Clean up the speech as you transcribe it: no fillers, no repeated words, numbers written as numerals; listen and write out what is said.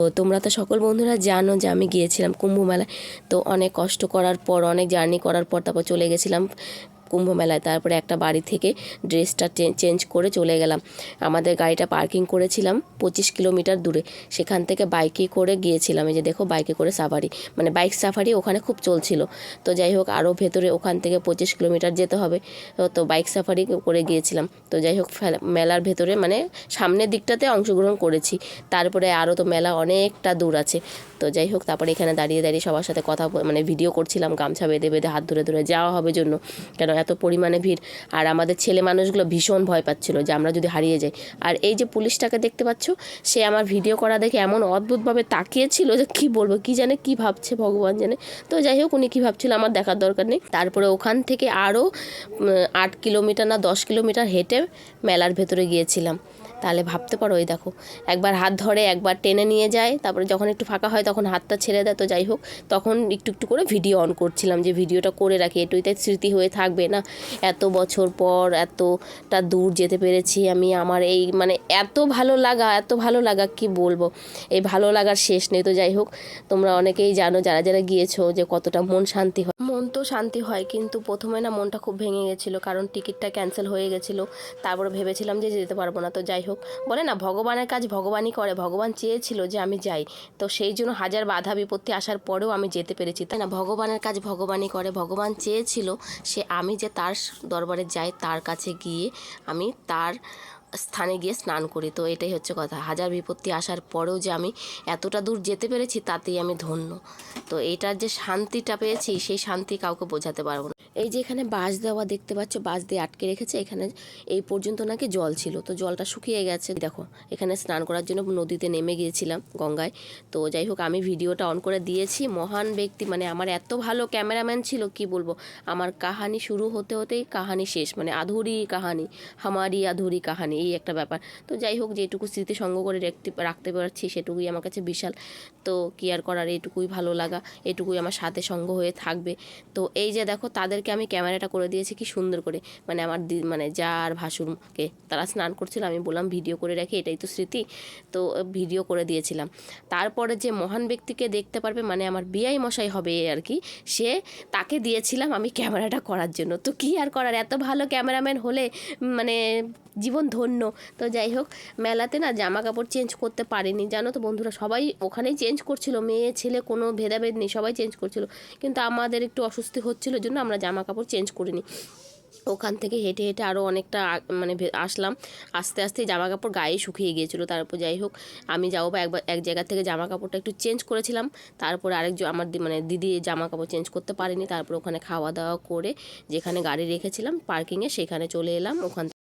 তো তোমরা তো সকল বন্ধুরা জানো যে আমি গিয়েছিলাম কুম্ভ মেলায়। তো অনেক কষ্ট করার পর, অনেক জার্নি করার পর তারপর চলে গেছিলাম কুম্ভ মেলায়। তারপরে একটা বাড়ি থেকে ড্রেসটা চেঞ্জ করে চলে গেলাম। আমাদের গাড়িটা পার্কিং করেছিলাম 25 কিলোমিটার দূরে। সেখান থেকে বাইকে করে গিয়েছিলাম। এই যে দেখো, বাইকে করে সাফারি, মানে বাইক সাফারি ওখানে খুব চলছিল। তো যাই হোক, আরও ভেতরে ওখান থেকে 25 কিলোমিটার যেতে হবে। তো বাইক সাফারি করে গিয়েছিলাম। তো যাই হোক, মেলার ভেতরে মানে সামনের দিকটাতে অংশগ্রহণ করেছি। তারপরে আরও তো মেলা অনেকটা দূর আছে। তো যাই হোক, তারপরে এখানে দাঁড়িয়ে দাঁড়িয়ে সবার সাথে কথা মানে ভিডিও করছিলাম, গামছা বেঁধে বেঁধে হাত ধরে ধরে যাওয়া হবে জন্য, কেন এত পরিমাণে ভিড়। আর আমাদের ছেলে মানুষগুলো ভীষণ ভয় পাচ্ছিল যে আমরা যদি হারিয়ে যাই। আর এই যে পুলিশটাকে দেখতে পাচ্ছ, সে আমার ভিডিও করা দেখে এমন অদ্ভুতভাবে তাকিয়েছিল যে কী বলবো, কী জানে কী ভাবছে ভগবান জানে। তো যাই হোক, উনি কী ভাবছিল আমার দেখার দরকার নেই। তারপরে ওখান থেকে আরও 8 কিলোমিটার না 10 কিলোমিটার হেঁটে মেলার ভেতরে গিয়েছিলাম। তাহলে ভাবতে পারো, ওই দেখো, একবার হাত ধরে একবার টেনে নিয়ে যায়, তারপরে যখন একটু ফাঁকা হয় তখন হাতটা ছেড়ে দেয়। তো যাই হোক, তখন একটু একটু করে ভিডিও অন করছিলাম যে ভিডিওটা করে রাখি, এটুই তাই স্মৃতি হয়ে থাকবে না। এত বছর পর এতটা দূর যেতে পেরেছি আমি। আমার এই মানে এত ভালো লাগা কি বলবো, এই ভালো লাগার শেষ নেই। তো যাই হোক, তোমরা অনেকেই জানো যারা যারা গিয়েছো যে কতটা মন শান্তি হয়। মন তো শান্তি হয়, কিন্তু প্রথমে না মনটা খুব ভেঙে গেছিলো, কারণ টিকিটটা ক্যান্সেল হয়ে গেছিলো। তারপরে ভেবেছিলাম যে যেতে পারবো না। তো যাই হোক, বলে না ভগবানের কাজ ভগবানই করে, ভগবান চেয়েছিল যে আমি যাই। তো সেই জন্য হাজার বাধা বিপত্তি আসার পরেও আমি যেতে পেরেছি, তাই না? ভগবানের কাজ ভগবানই করে, ভগবান চেয়েছিল সে আমি যে তার দরবারে যাই, তার কাছে গিয়ে আমি তার স্থানে গিয়ে স্নান করি। তো এটাই হচ্ছে কথা, হাজার বিপত্তি আসার পরেও যে আমি এতটা দূর যেতে পেরেছি তাতেই আমি ধন্য। তো এটার যে শান্তিটা পেয়েছি, সেই শান্তি কাউকে বোঝাতে পারবো না। এই যে এখানে বাঁশ দেওয়া দেখতে পাচ্ছ, বাঁশ দিয়ে আটকে রেখেছে। এখানে এই পর্যন্ত নাকি জল ছিল, তো জলটা শুকিয়ে গেছে। দেখো, এখানে স্নান করার জন্য নদীতে নেমে গিয়েছিলাম, গঙ্গায়। তো যাই হোক, আমি ভিডিওটা অন করে দিয়েছি। মহান ব্যক্তি, মানে আমার এত ভালো ক্যামেরাম্যান ছিল কি বলবো। আমার কাহানি শুরু হতে হতেই কাহানি শেষ, মানে আধুরি কাহানি, হামারি আধুরি কাহানি, এই একটা ব্যাপার। তো যাই হোক, যেটুকু স্মৃতি সঙ্গ করে রাখতে পারছি সেটুকুই আমার কাছে বিশাল। তো কি আর করার, এইটুকুই ভালো লাগা, এটুকুই আমার সাথে সঙ্গ হয়ে থাকবে। তো এই যে দেখো, তাদেরকে আমি ক্যামেরাটা করে দিয়েছি কি সুন্দর করে, মানে আমার মানে যা আর ভাসুরকে, তারা স্নান করছিল, আমি বললাম ভিডিও করে রাখি, এটাই তো স্মৃতি। তো ভিডিও করে দিয়েছিলাম। তারপরে যে মহান ব্যক্তিকে দেখতে পারবে, মানে আমার বিআই মশাই হবে আর কি, তাকে দিয়েছিলাম আমি ক্যামেরাটা করার জন্য। তো কি আর করার, এত ভালো ক্যামেরাম্যান হলে মানে জীবন ধন্য। তো যাই হোক, মেলাতে না জামা কাপড় চেঞ্জ করতে পারিনি, জানো তো বন্ধুরা, সবাই ওখানেই চেঞ্জ করছিল, মেয়ে ছেলে কোনো ভেদাভেদ নেই, সবাই চেঞ্জ করছিল। কিন্তু আমাদের একটু অস্বস্তি হচ্ছিল জন্য আমরা জামা কাপড় চেঞ্জ করিনি। ওখান থেকে হেঁটে হেঁটে আরও অনেকটা মানে আসলাম, আস্তে আস্তে জামা কাপড় গায়ে শুকিয়ে গিয়েছিলো। তারপর যাই হোক, আমি যাবো বা এক জায়গা থেকে জামা কাপড়টা একটু চেঞ্জ করেছিলাম। তারপরে আমার মানে দিদি জামা কাপড় চেঞ্জ করতে পারেনি। তারপর ওখানে খাওয়া দাওয়া করে যেখানে গাড়ি রেখেছিলাম পার্কিংয়ে, সেখানে চলে এলাম। ওখান